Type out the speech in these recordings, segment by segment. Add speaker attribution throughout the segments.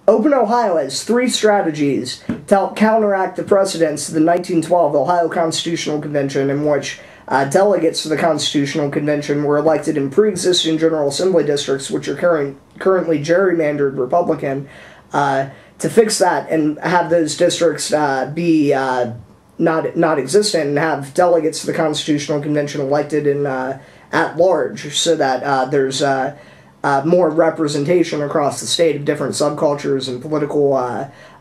Speaker 1: Open Ohio has three strategies to help counteract the precedents of the 1912 Ohio Constitutional Convention, in which delegates to the Constitutional Convention were elected in pre-existing General Assembly districts, which are currently gerrymandered Republican, to fix that and have those districts be not existent, and have delegates to the Constitutional Convention elected in at large, so that there's more representation across the state of different subcultures and political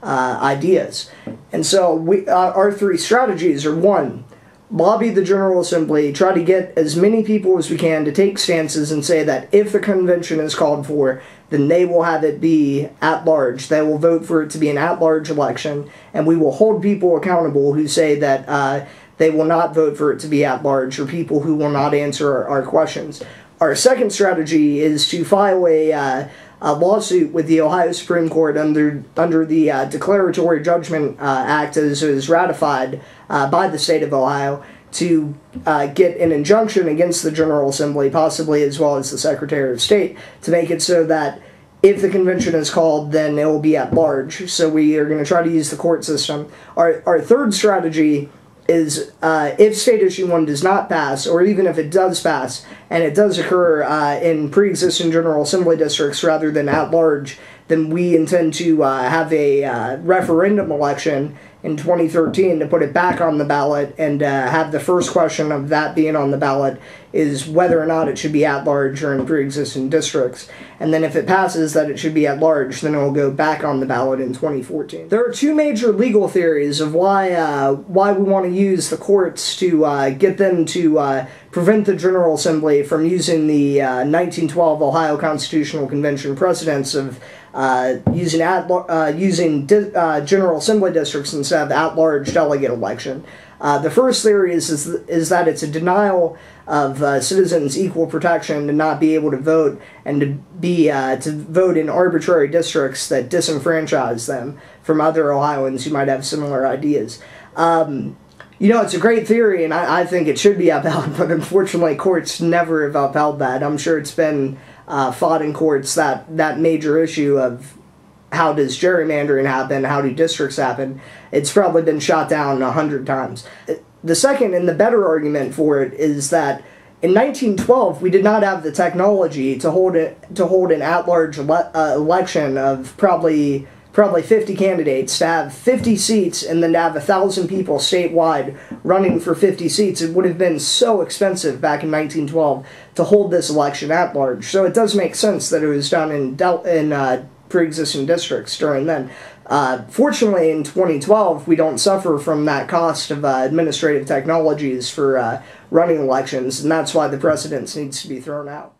Speaker 1: ideas. And so our three strategies are: one, lobby the General Assembly, try to get as many people as we can to take stances and say that if the convention is called for, then they will have it be at large. They will vote for it to be an at-large election, and we will hold people accountable who say that they will not vote for it to be at large, or people who will not answer our questions. Our second strategy is to file a lawsuit with the Ohio Supreme Court under the Declaratory Judgment Act, as is ratified by the state of Ohio, to get an injunction against the General Assembly, possibly as well as the Secretary of State, to make it so that if the convention is called, then it will be at large. So we are going to try to use the court system. Our third strategy is if State Issue 1 does not pass, or even if it does pass, and it does occur in pre-existing General Assembly districts rather than at large, then we intend to have a referendum election in 2013 to put it back on the ballot, and have the first question of that being on the ballot is whether or not it should be at large or in pre-existing districts. And then if it passes that it should be at large, then it will go back on the ballot in 2014. There are two major legal theories of why we want to use the courts to get them to prevent the General Assembly from using the 1912 Ohio Constitutional Convention precedents of using General Assembly districts instead of at-large delegate election. The first theory is that it's a denial of citizens' equal protection to not be able to vote, and to vote in arbitrary districts that disenfranchise them from other Ohioans who might have similar ideas. You know, it's a great theory, and I think it should be upheld, but unfortunately courts never have upheld that. I'm sure it's been fought in courts, that major issue of how does gerrymandering happen, how do districts happen. It's probably been shot down 100 times. The second and the better argument for it is that in 1912 we did not have the technology to hold an at-large election of probably 50 candidates, to have 50 seats and then to have 1,000 people statewide running for 50 seats. It would have been so expensive back in 1912 to hold this election at large. So it does make sense that it was done in pre-existing districts during then. Fortunately, in 2012, we don't suffer from that cost of administrative technologies for running elections, and that's why the precedence needs to be thrown out.